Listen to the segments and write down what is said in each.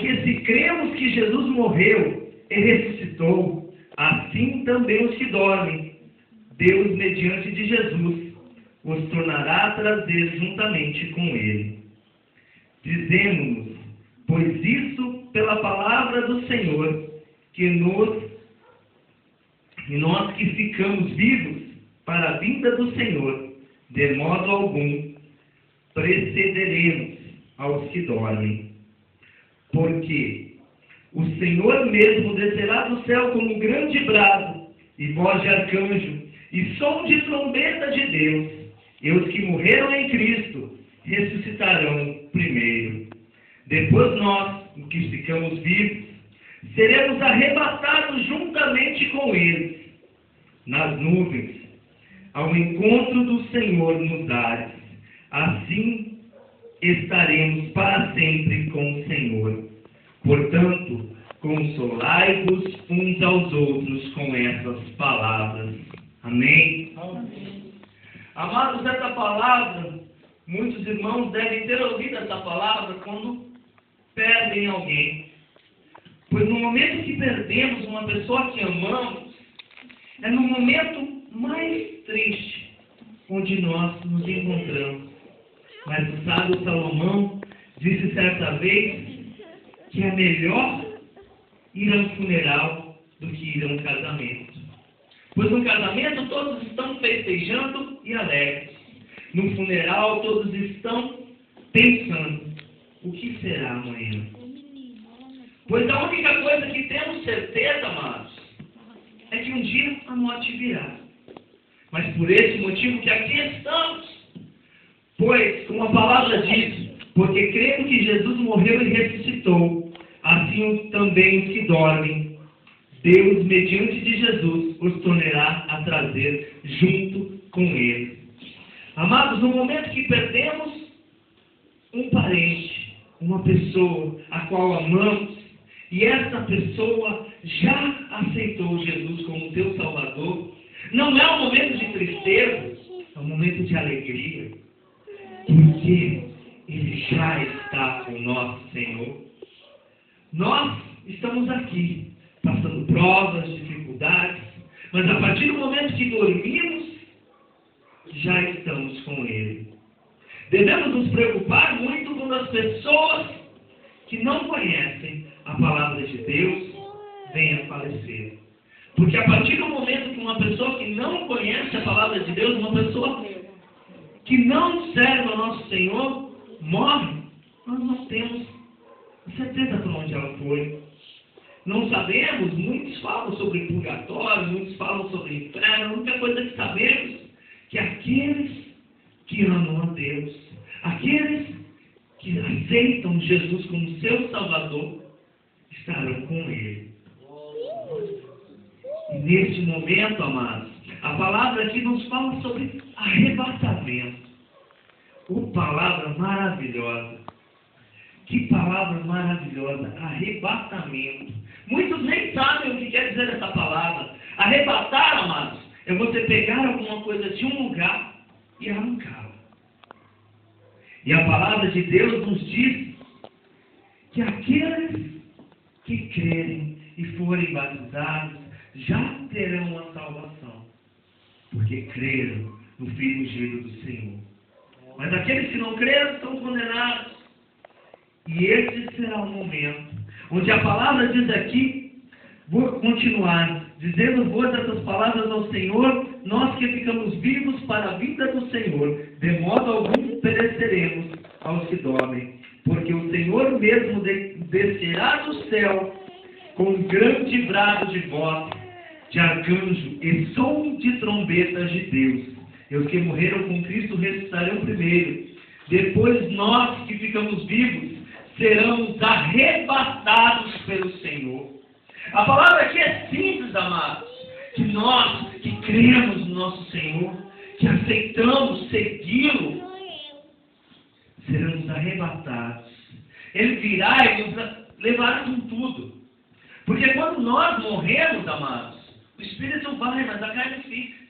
Porque se cremos que Jesus morreu e ressuscitou, assim também os que dormem, Deus, mediante de Jesus, os tornará a trazer juntamente com Ele. Dizemos-nos, pois isso pela palavra do Senhor, que nós que ficamos vivos para a vinda do Senhor, de modo algum, precederemos aos que dormem. Porque o Senhor mesmo descerá do céu com um grande brado, e voz de arcanjo, e som de trombeta de Deus, e os que morreram em Cristo ressuscitarão primeiro. Depois nós, os que ficamos vivos, seremos arrebatados juntamente com eles, nas nuvens, ao encontro do Senhor nos ares. Assim estaremos para sempre com o Senhor. Portanto, consolai-vos uns aos outros com essas palavras. Amém? Amém. Amados, essa palavra, muitos irmãos devem ter ouvido essa palavra quando perdem alguém. Pois no momento que perdemos uma pessoa que amamos, é no momento mais triste onde nós nos encontramos. Mas o sábio Salomão disse certa vez que é melhor ir a um funeral do que ir a um casamento. Pois no casamento todos estão festejando e alegres. No funeral todos estão pensando, o que será amanhã? Pois a única coisa que temos certeza, amados, é que um dia a morte virá. Mas por esse motivo que aqui estamos, pois, como a palavra diz, porque cremos que Jesus morreu e ressuscitou, assim também os que dormem, Deus, mediante de Jesus, os tornará a trazer junto com Ele. Amados, no momento que perdemos um parente, uma pessoa a qual amamos, e essa pessoa já aceitou Jesus como teu Salvador, não é um momento de tristeza, é um momento de alegria, porque Ele já está com o nosso Senhor. Nós estamos aqui, passando provas, dificuldades, mas a partir do momento que dormimos, já estamos com Ele. Devemos nos preocupar muito com as pessoas que não conhecem a palavra de Deus venham falecer. Porque a partir do momento que uma pessoa que não conhece a palavra de Deus, uma pessoa que não serve ao nosso Senhor, morre, nós não temos certeza para onde ela foi. Não sabemos, muitos falam sobre purgatório, muitos falam sobre inferno, a única coisa que sabemos é que aqueles que amam a Deus, aqueles que aceitam Jesus como seu Salvador, estarão com Ele. E neste momento, amados, a palavra aqui nos fala sobre arrebatamento. Oh, palavra maravilhosa! Que palavra maravilhosa! Arrebatamento. Muitos nem sabem o que quer dizer essa palavra. Arrebatar, amados, é você pegar alguma coisa de um lugar e arrancá-la. E a palavra de Deus nos diz que aqueles que crerem e forem batizados já terão a salvação, porque creram no Filho ungido do Senhor. Mas aqueles que não creram estão condenados. E esse será o momento onde a palavra diz aqui, vou continuar, dizendo-vos essas palavras ao Senhor, nós que ficamos vivos para a vinda do Senhor, de modo algum pereceremos aos que dormem. Porque o Senhor mesmo descerá do céu com um grande brado de voz, de arcanjo e som de trombetas de Deus. E os que morreram com Cristo ressuscitarão primeiro. Depois nós que ficamos vivos seremos arrebatados pelo Senhor. A palavra aqui é simples, amados. Que nós que cremos no nosso Senhor, que aceitamos segui-lo, seremos arrebatados. Ele virá e nos levará com tudo. Porque quando nós morremos, amados, o Espírito vai, mas a carne fica.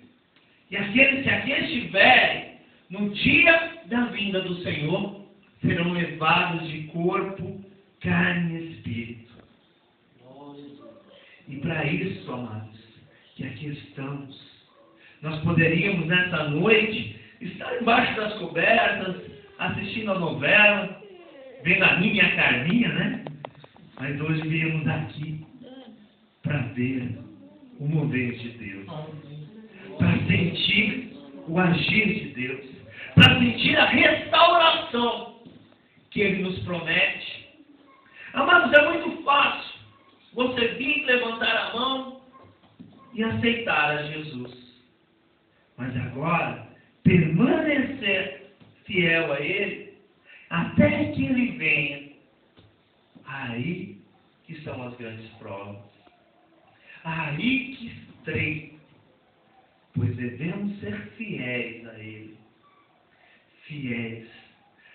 E aqueles que aqui estiverem no dia da vinda do Senhor serão levados de corpo, carne e Espírito. E para isso, amados, que aqui estamos, nós poderíamos nessa noite estar embaixo das cobertas, assistindo a novela, vendo a minha e a Carminha, né? Mas hoje viemos aqui para ver o mover de Deus, para sentir o agir de Deus, para sentir a restauração que Ele nos promete. Amados, é muito fácil você vir levantar a mão e aceitar a Jesus. Mas agora, permanecer fiel a Ele, até que Ele venha, aí que são as grandes provas. Aí que estreita, pois devemos ser fiéis a Ele, fiéis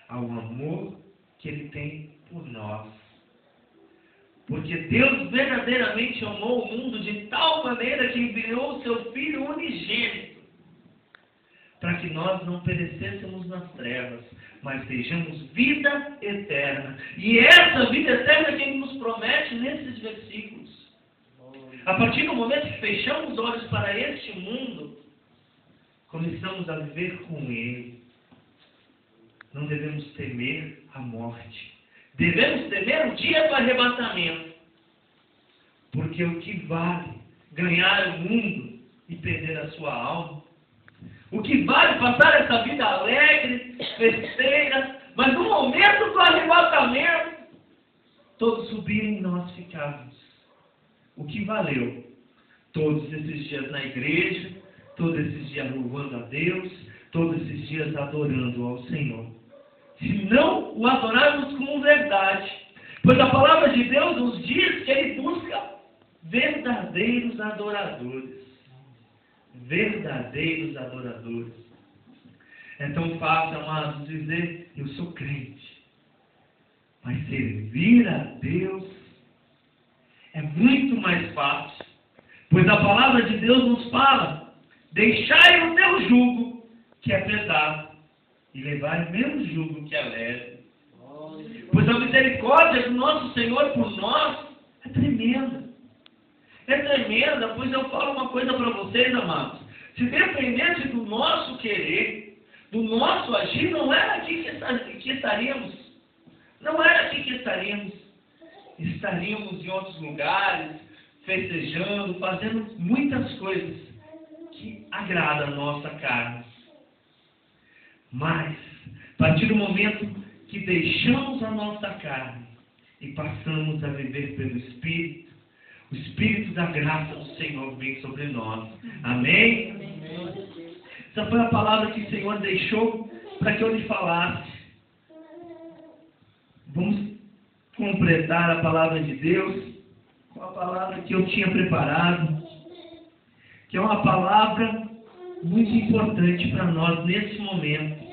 ao amor que Ele tem por nós. Porque Deus verdadeiramente amou o mundo de tal maneira que enviou o seu Filho unigênito, para que nós não perecêssemos nas trevas, mas sejamos vida eterna. E essa vida eterna que Ele nos promete nesses versículos. A partir do momento que fechamos os olhos para este mundo, começamos a viver com Ele. Não devemos temer a morte. Devemos temer o dia do arrebatamento. Porque o que vale ganhar o mundo e perder a sua alma? O que vale passar essa vida alegre, festeira, mas no momento do arrebatamento, todos subirem e nós ficarmos. O que valeu todos esses dias na igreja, todos esses dias louvando a Deus, todos esses dias adorando ao Senhor? Se não o adorarmos com verdade, pois a palavra de Deus nos diz que Ele busca verdadeiros adoradores. Verdadeiros adoradores. É tão fácil, amados, dizer: eu sou crente. Mas servir a Deus é muito mais fácil. Pois a palavra de Deus nos fala: deixai o teu jugo, que é pesado, e levai o meu jugo, que é leve. Pois a misericórdia do nosso Senhor por nós é tremenda. É tremenda, pois eu falo uma coisa para vocês, amados. Se dependesse do nosso querer, do nosso agir, não era aqui que estaríamos. Não era aqui que estaríamos. Estaríamos em outros lugares, festejando, fazendo muitas coisas que agradam a nossa carne. Mas, a partir do momento que deixamos a nossa carne e passamos a viver pelo Espírito, o Espírito da graça do Senhor vem sobre nós. Amém? Essa foi a palavra que o Senhor deixou para que eu lhe falasse. Vamos completar a palavra de Deus com a palavra que eu tinha preparado, que é uma palavra muito importante para nós nesse momento.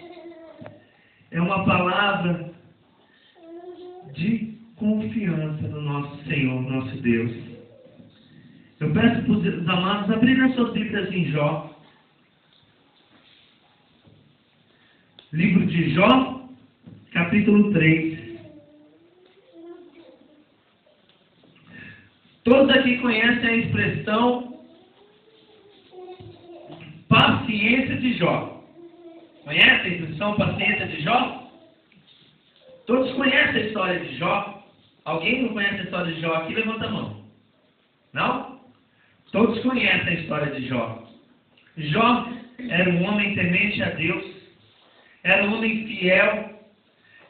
É uma palavra de confiança no nosso Senhor, nosso Deus. Eu peço para os amados abrirem as suas Bíblias em Jó. Livro de Jó, capítulo 3. Todos aqui conhecem a expressão paciência de Jó. Conhece a expressão paciência de Jó? Todos conhecem a história de Jó? Alguém não conhece a história de Jó aqui? Levanta a mão. Não? Todos conhecem a história de Jó. Jó era um homem temente a Deus, era um homem fiel,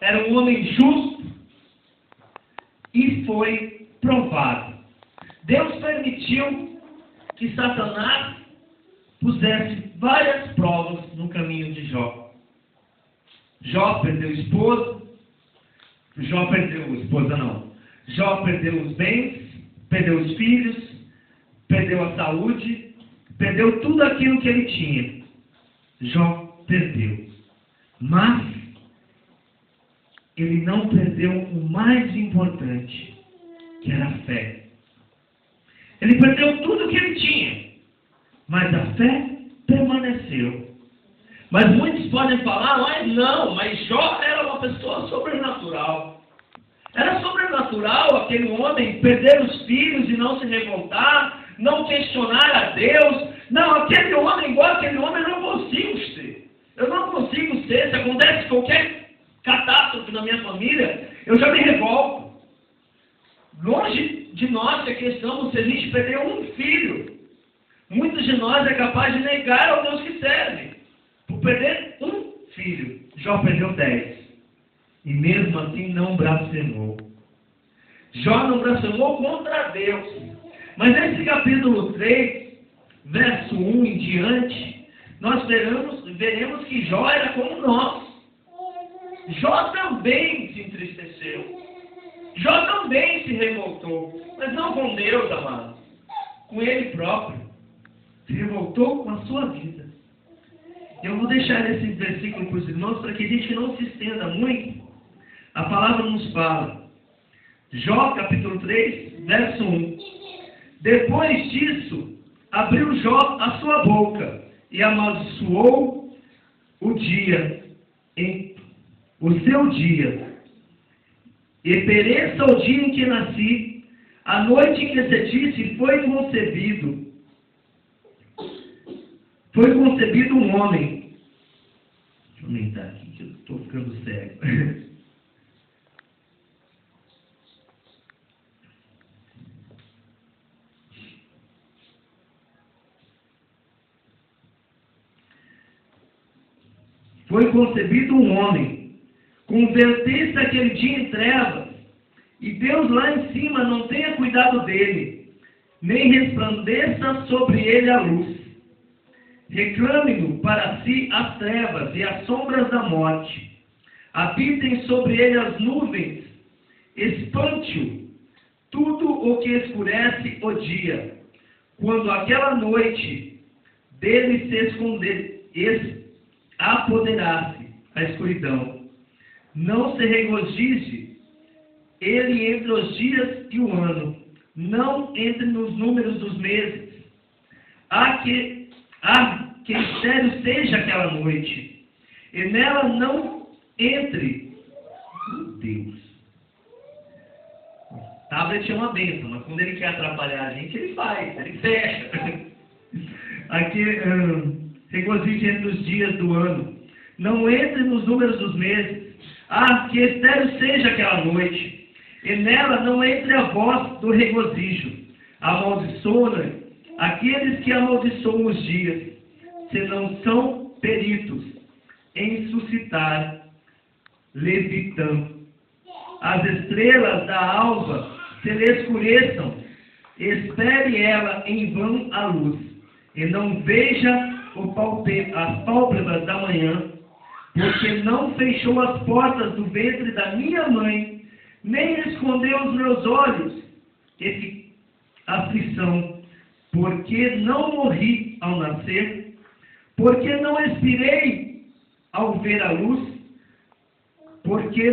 era um homem justo e foi provado. Deus permitiu que Satanás pusesse várias provas no caminho de Jó. Jó perdeu esposa, Jó perdeu os bens, perdeu os filhos, perdeu a saúde, perdeu tudo aquilo que ele tinha. Jó perdeu. Mas ele não perdeu o mais importante, que era a fé. Ele perdeu tudo que ele tinha, mas a fé permaneceu. Mas muitos podem falar: mas não, mas Jó era uma pessoa sobrenatural. Era sobrenatural aquele homem perder os filhos e não se revoltar, não questionar a Deus. Não, aquele homem, igual aquele homem, eu não consigo ser. Eu não consigo ser. Se acontece qualquer catástrofe na minha família, eu já me revolto. Longe de nós a questão se a gente perder um filho. Muitos de nós é capaz de negar ao Deus que serve por perder um filho. Jó perdeu 10. E mesmo assim não blasfemou. Jó não blasfemou contra Deus. Mas nesse capítulo 3, verso 1 em diante, nós veremos que Jó era como nós. Jó também se entristeceu. Jó também se revoltou. Mas não com Deus, amado. Com ele próprio. Se revoltou com a sua vida. Eu vou deixar esse versículo para os irmãos para que a gente não se estenda muito. A palavra nos fala. Jó, capítulo 3, verso 1. Depois disso, abriu Jó a sua boca e amaldiçoou o dia, o seu dia. E pereça o dia em que nasci, a noite em que se disse foi concebido um homem. Deixa eu aumentar aqui, que eu estou ficando cego. Foi concebido um homem. Convertesse aquele dia em trevas, e Deus lá em cima não tenha cuidado dele, nem resplandeça sobre ele a luz. Reclame-no para si as trevas e as sombras da morte. Habitem sobre ele as nuvens. Espante-o tudo o que escurece o dia. Quando aquela noite dele se esconder, apoderasse a escuridão. Não se regozije ele entre os dias e o ano, não entre nos números dos meses. Que estéril seja aquela noite, e nela não entre. Meu Deus. O tablet é uma bênção, mas quando ele quer atrapalhar a gente, ele faz, ele fecha. Aqui, regozije entre os dias do ano, não entre nos números dos meses. Que estéril seja aquela noite, e nela não entre a voz do regozijo. Amaldiçoa aqueles que amaldiçoam os dias, se não são peritos em suscitar levitã. As estrelas da alva se lhe escureçam, espere ela em vão a luz, e não veja as pálpebras da manhã, porque não fechou as portas do ventre da minha mãe, nem escondeu os meus olhos. Esse aflição, porque não morri ao nascer, porque não expirei ao ver a luz, porque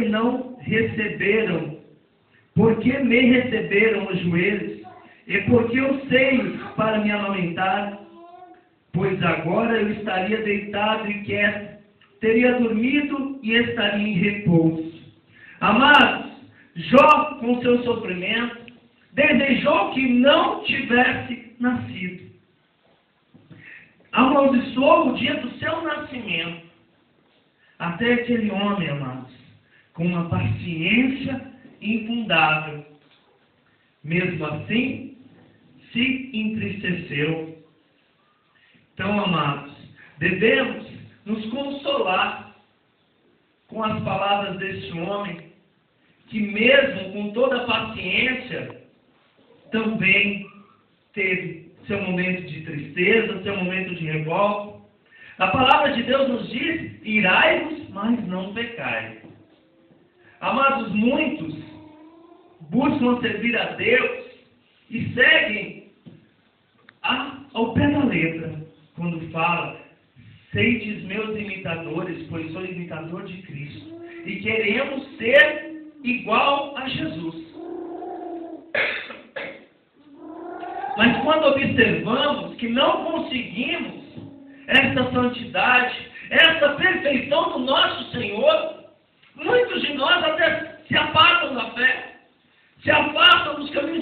me receberam os joelhos, e porque os seios para me amamentar, pois agora eu estaria deitado e quieto, teria dormido e estaria em repouso. Amados, Jó, com seu sofrimento, desejou que não tivesse nascido. Amaldiçoou o dia do seu nascimento. Até aquele homem, amados, com uma paciência infundável, mesmo assim, se entristeceu. Então, amados, devemos nos consolar com as palavras deste homem, que mesmo com toda a paciência, também teve seu momento de tristeza, seu momento de revolta. A palavra de Deus nos diz: irai-vos, mas não pecai. Amados, muitos buscam servir a Deus e seguem ao pé da letra, quando fala: seides meus imitadores, pois sou imitador de Cristo. E queremos ser igual a Jesus. Mas quando observamos que não conseguimos essa santidade, essa perfeição do nosso Senhor, muitos de nós até se apartam da fé, se afastam dos caminhos